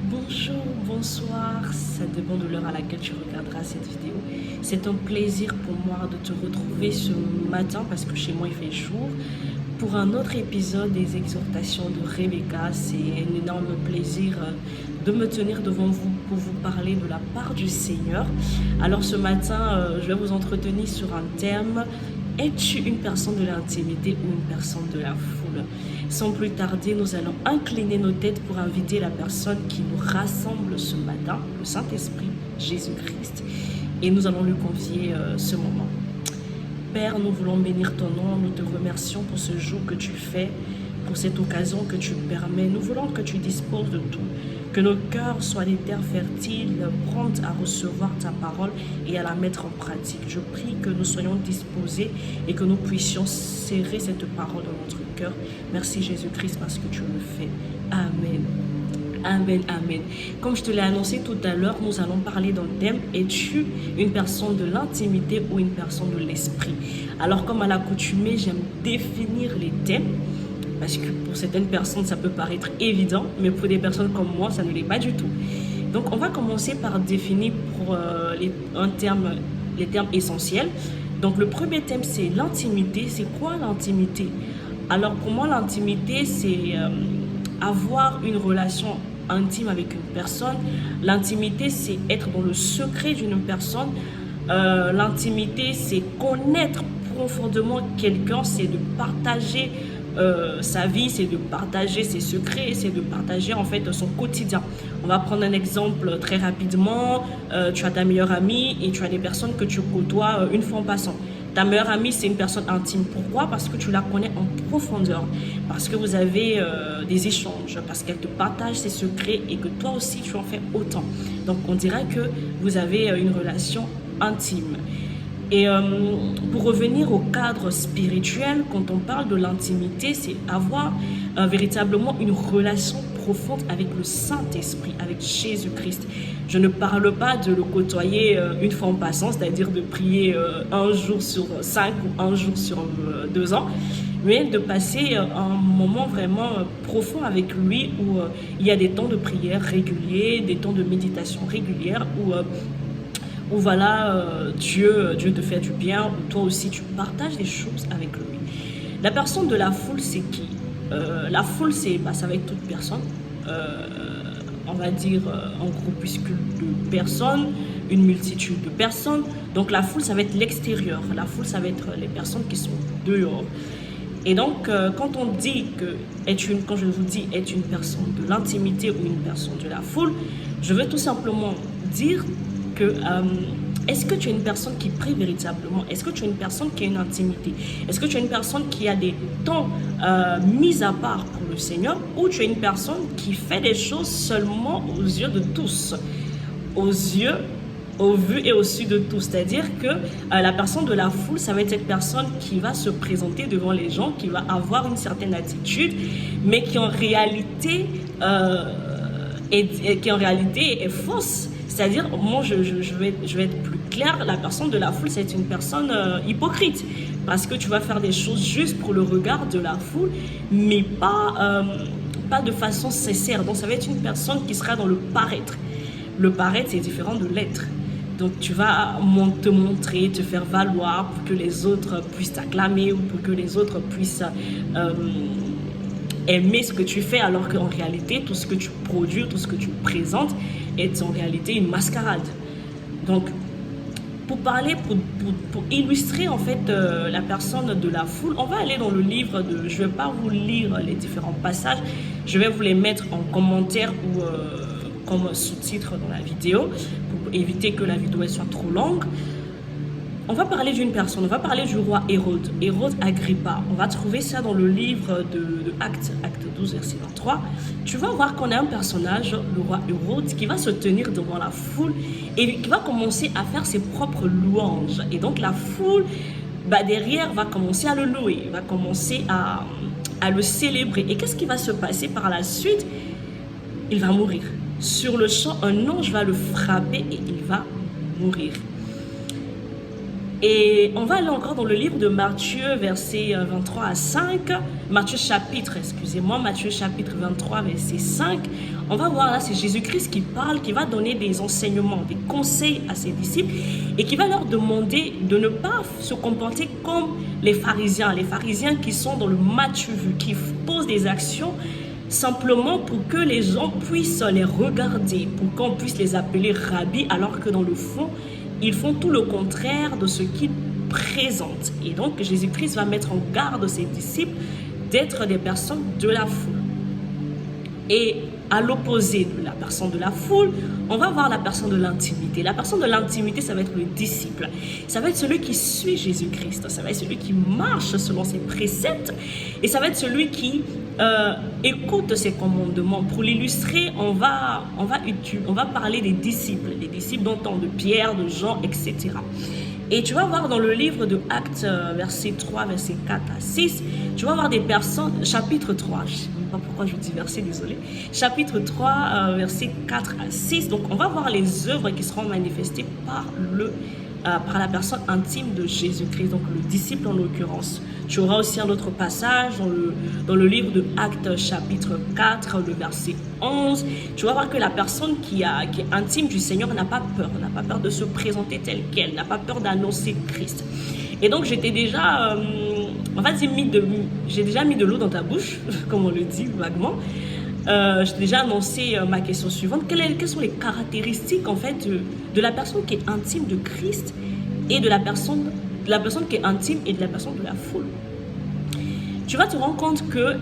Bonjour, bonsoir, ça dépend de l'heure à laquelle tu regarderas cette vidéo. C'est un plaisir pour moi de te retrouver ce matin parce que chez moi il fait jour pour un autre épisode des exhortations de Rebecca. C'est un énorme plaisir de me tenir devant vous pour vous parler de la part du Seigneur. Alors ce matin, je vais vous entretenir sur un thème. Es-tu une personne de l'intimité ou une personne de la foule? Sans plus tarder, nous allons incliner nos têtes pour inviter la personne qui nous rassemble ce matin, le Saint-Esprit, Jésus-Christ, et nous allons lui confier ce moment. Père, nous voulons bénir ton nom, nous te remercions pour ce jour que tu fais, pour cette occasion que tu permets. Nous voulons que tu disposes de tout, que nos cœurs soient des terres fertiles, prontes à recevoir ta parole et à la mettre en pratique. Je prie que nous soyons disposés et que nous puissions serrer cette parole dans notre cœur. Merci Jésus-Christ parce que tu le fais. Amen. Amen, amen. Comme je te l'ai annoncé tout à l'heure, nous allons parler d'un thème. Es-tu une personne de l'intimité ou une personne de l'esprit? Alors, comme à l'accoutumée, j'aime définir les thèmes. Parce que pour certaines personnes, ça peut paraître évident, mais pour des personnes comme moi, ça ne l'est pas du tout. Donc, on va commencer par définir pour les termes essentiels. Donc, le premier thème, c'est l'intimité. C'est quoi l'intimité? Alors, pour moi, l'intimité, c'est avoir une relation intime avec une personne. L'intimité, c'est être dans le secret d'une personne. L'intimité, c'est connaître profondément quelqu'un, c'est de partager sa vie, c'est de partager ses secrets, c'est de partager en fait son quotidien. On va prendre un exemple très rapidement. Tu as ta meilleure amie et tu as des personnes que tu côtoies une fois en passant. Ta meilleure amie, c'est une personne intime. Pourquoi? Parce que tu la connais en profondeur, parce que vous avez des échanges, parce qu'elle te partage ses secrets et que toi aussi tu en fais autant. Donc on dirait que vous avez une relation intime. Et pour revenir au cadre spirituel, quand on parle de l'intimité, c'est avoir véritablement une relation profonde avec le Saint-Esprit, avec Jésus-Christ. Je ne parle pas de le côtoyer une fois en passant, c'est-à-dire de prier un jour sur 5 ou un jour sur 2 ans, mais de passer un moment vraiment profond avec lui où il y a des temps de prière réguliers, des temps de méditation régulière où voilà, Dieu te fait du bien, où toi aussi tu partages des choses avec lui. La personne de la foule, c'est qui? La foule, ça va être toute personne, on va dire un groupuscule de personnes, une multitude de personnes. Donc la foule, ça va être l'extérieur. La foule, ça va être les personnes qui sont dehors. Et donc, quand on dit quand je vous dis être une personne de l'intimité ou une personne de la foule, je veux tout simplement dire que est-ce que tu es une personne qui prie véritablement? Est-ce que tu es une personne qui a une intimité? Est-ce que tu es une personne qui a des temps mis à part pour le Seigneur? Ou tu es une personne qui fait des choses seulement aux yeux de tous? Aux yeux, au vu et au su de tous. C'est-à-dire que la personne de la foule, ça va être cette personne qui va se présenter devant les gens, qui va avoir une certaine attitude, mais qui en réalité est fausse. C'est-à-dire, moi, je vais être plus clair, la personne de la foule, c'est une personne hypocrite. Parce que tu vas faire des choses juste pour le regard de la foule, mais pas de façon sincère. Donc, ça va être une personne qui sera dans le paraître. Le paraître, c'est différent de l'être. Donc, tu vas te montrer, te faire valoir pour que les autres puissent t'acclamer ou pour que les autres puissent aimer ce que tu fais, alors qu'en réalité, tout ce que tu produis, tout ce que tu présentes est en réalité une mascarade. Donc, pour illustrer en fait la personne de la foule, on va aller dans le livre je ne vais pas vous lire les différents passages, je vais vous les mettre en commentaire ou comme sous-titre dans la vidéo, pour éviter que la vidéo soit trop longue. On va parler d'une personne, on va parler du roi Hérode, Hérode Agrippa. On va trouver ça dans le livre de Acte 12, verset 23. Tu vas voir qu'on a un personnage, le roi Hérode, qui va se tenir devant la foule et qui va commencer à faire ses propres louanges. Et donc la foule, derrière, va commencer à le louer, va commencer à le célébrer. Et qu'est-ce qui va se passer par la suite? Il va mourir. Sur le champ, un ange va le frapper et il va mourir. Et on va aller encore dans le livre de Matthieu, versets 23 à 5. Matthieu chapitre 23, verset 5. on va voir là, c'est Jésus-Christ qui parle, qui va donner des enseignements, des conseils à ses disciples et qui va leur demander de ne pas se comporter comme les pharisiens qui sont dans le match vu, qui posent des actions simplement pour que les gens puissent les regarder, pour qu'on puisse les appeler rabbis, alors que dans le fond, ils font tout le contraire de ce qu'ils présentent. Et donc, Jésus-Christ va mettre en garde ses disciples d'être des personnes de la foule. Et à l'opposé de la personne de la foule, on va voir la personne de l'intimité. La personne de l'intimité, ça va être le disciple. Ça va être celui qui suit Jésus-Christ. Ça va être celui qui marche selon ses préceptes. Et ça va être celui qui écoute ses commandements. Pour l'illustrer, on va parler des disciples dont temps de Pierre, de Jean, etc. Et tu vas voir dans le livre de Actes, verset 3, verset 4 à 6, tu vas voir des personnes, chapitre 3, je ne sais pas pourquoi je dis verset, désolé, chapitre 3, verset 4 à 6, donc on va voir les œuvres qui seront manifestées par la personne intime de Jésus-Christ, donc le disciple en l'occurrence. Tu auras aussi un autre passage dans le livre de Actes chapitre 4, le verset 11. Tu vas voir que la personne qui est intime du Seigneur n'a pas peur de se présenter telle qu'elle, n'a pas peur d'annoncer Christ. Et donc j'étais déjà, j'ai déjà mis de l'eau dans ta bouche, comme on le dit vaguement. J'ai déjà annoncé ma question suivante. Quelles sont les caractéristiques en fait de la personne qui est intime de Christ et de la personne qui est intime et de la personne de la foule? Tu vas te rendre compte que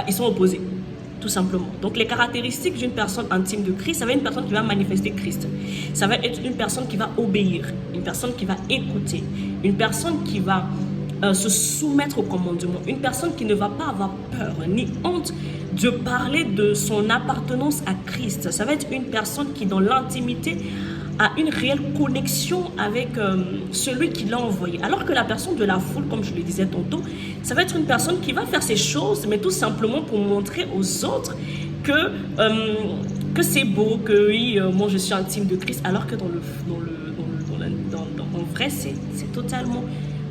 ils sont opposés, tout simplement. Donc les caractéristiques d'une personne intime de Christ, ça va être une personne qui va manifester Christ. Ça va être une personne qui va obéir, une personne qui va écouter, une personne qui va se soumettre au commandement, une personne qui ne va pas avoir peur ni honte de parler de son appartenance à Christ. Ça va être une personne qui, dans l'intimité, a une réelle connexion avec celui qui l'a envoyé. Alors que la personne de la foule, comme je le disais tantôt, ça va être une personne qui va faire ces choses, mais tout simplement pour montrer aux autres que c'est beau, que oui, moi je suis intime de Christ, alors que en vrai, c'est totalement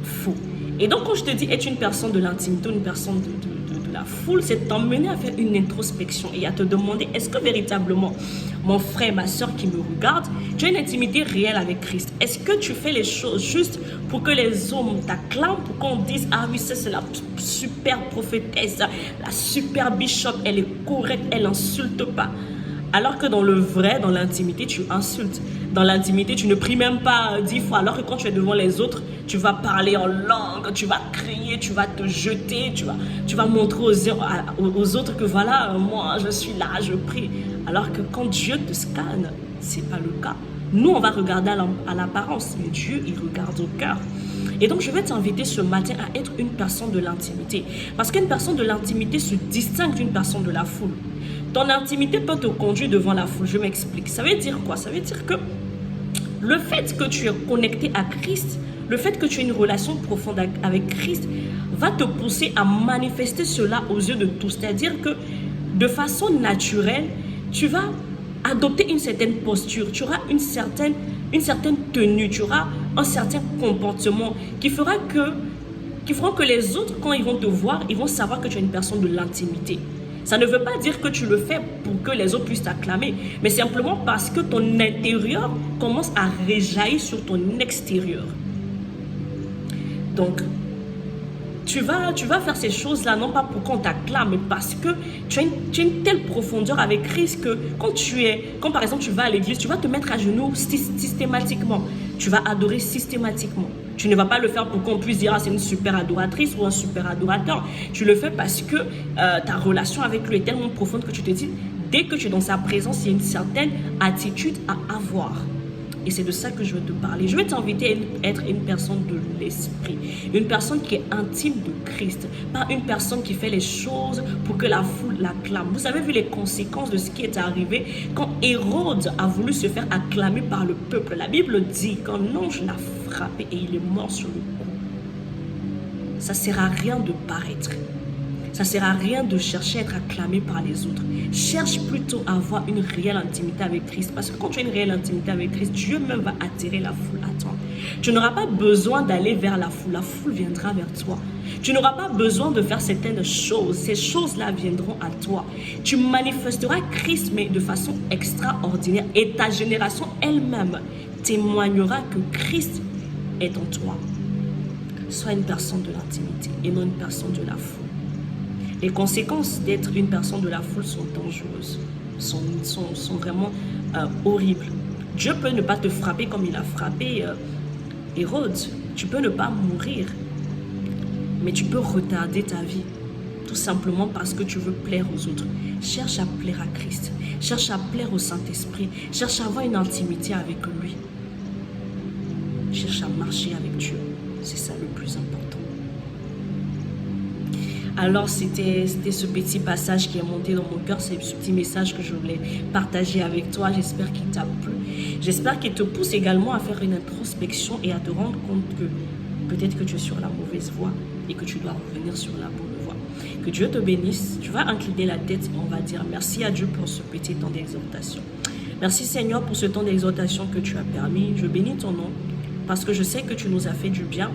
faux. Et donc, quand je te dis être une personne de l'intimité, une personne de la foule, c'est t'emmener à faire une introspection et à te demander, est-ce que véritablement, mon frère, ma soeur qui me regarde, tu as une intimité réelle avec Christ? Est-ce que tu fais les choses juste pour que les hommes t'acclament, pour qu'on dise, ah oui, ça c'est la super prophétesse, la super bishop, elle est correcte, elle n'insulte pas. Alors que dans le vrai, dans l'intimité, tu insultes. Dans l'intimité, tu ne pries même pas 10 fois. Alors que quand tu es devant les autres, tu vas parler en langue, tu vas crier, tu vas te jeter, tu vas montrer aux autres que voilà, moi je suis là, je prie. Alors que quand Dieu te scanne, c'est pas le cas. Nous, on va regarder à l'apparence, mais Dieu, il regarde au cœur. Et donc, je vais t'inviter ce matin à être une personne de l'intimité. Parce qu'une personne de l'intimité se distingue d'une personne de la foule. Ton intimité peut te conduire devant la foule. Je m'explique. Ça veut dire quoi? Ça veut dire que le fait que tu es connecté à Christ, le fait que tu aies une relation profonde avec Christ, va te pousser à manifester cela aux yeux de tous. C'est-à-dire que de façon naturelle, tu vas adopter une certaine posture, tu auras une certaine tenue, tu auras un certain comportement qui feront que les autres, quand ils vont te voir, ils vont savoir que tu es une personne de l'intimité. Ça ne veut pas dire que tu le fais pour que les autres puissent t'acclamer, mais simplement parce que ton intérieur commence à réjaillir sur ton extérieur. Donc, tu vas faire ces choses-là, non pas pour qu'on t'acclame, mais parce que tu as une telle profondeur avec Christ que quand par exemple tu vas à l'église, tu vas te mettre à genoux systématiquement. Tu vas adorer systématiquement. Tu ne vas pas le faire pour qu'on puisse dire, ah, c'est une super adoratrice ou un super adorateur. Tu le fais parce que ta relation avec lui est tellement profonde que tu te dis, dès que tu es dans sa présence, il y a une certaine attitude à avoir. Et c'est de ça que je veux te parler. Je vais t'inviter à être une personne de l'esprit. Une personne qui est intime de Christ. Pas une personne qui fait les choses pour que la foule l'acclame. Vous avez vu les conséquences de ce qui est arrivé quand Hérode a voulu se faire acclamer par le peuple. La Bible dit qu'un ange l'a frappé et il est mort sur le coup. Ça ne sert à rien de paraître. Ça ne sert à rien de chercher à être acclamé par les autres. Cherche plutôt à avoir une réelle intimité avec Christ. Parce que quand tu as une réelle intimité avec Christ, Dieu même va attirer la foule à toi. Tu n'auras pas besoin d'aller vers la foule viendra vers toi. Tu n'auras pas besoin de faire certaines choses, ces choses-là viendront à toi. Tu manifesteras Christ, mais de façon extraordinaire, et ta génération elle-même témoignera que Christ est en toi. Sois une personne de l'intimité et non une personne de la foule. Les conséquences d'être une personne de la foule sont dangereuses, sont vraiment horribles. Dieu peut ne pas te frapper comme il a frappé Hérode. Tu peux ne pas mourir, mais tu peux retarder ta vie, tout simplement parce que tu veux plaire aux autres. Cherche à plaire à Christ, cherche à plaire au Saint-Esprit, cherche à avoir une intimité avec lui. Cherche à marcher avec Dieu, c'est ça le plus important. Alors c'était ce petit passage qui est monté dans mon cœur, c'est ce petit message que je voulais partager avec toi. J'espère qu'il t'a plu. J'espère qu'il te pousse également à faire une introspection et à te rendre compte que peut-être que tu es sur la mauvaise voie et que tu dois revenir sur la bonne voie. Que Dieu te bénisse. Tu vas incliner la tête et on va dire merci à Dieu pour ce petit temps d'exhortation. Merci Seigneur pour ce temps d'exhortation que tu as permis. Je bénis ton nom parce que je sais que tu nous as fait du bien.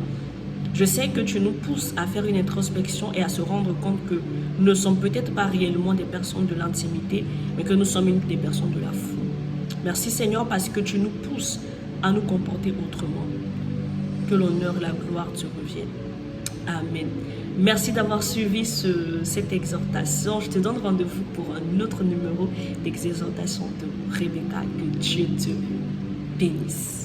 Je sais que tu nous pousses à faire une introspection et à se rendre compte que nous ne sommes peut-être pas réellement des personnes de l'intimité, mais que nous sommes des personnes de la foule. Merci Seigneur parce que tu nous pousses à nous comporter autrement. Que l'honneur, la gloire te reviennent. Amen. Merci d'avoir suivi cette exhortation. Je te donne rendez-vous pour un autre numéro d'exhortation de Rebecca. Que Dieu te bénisse.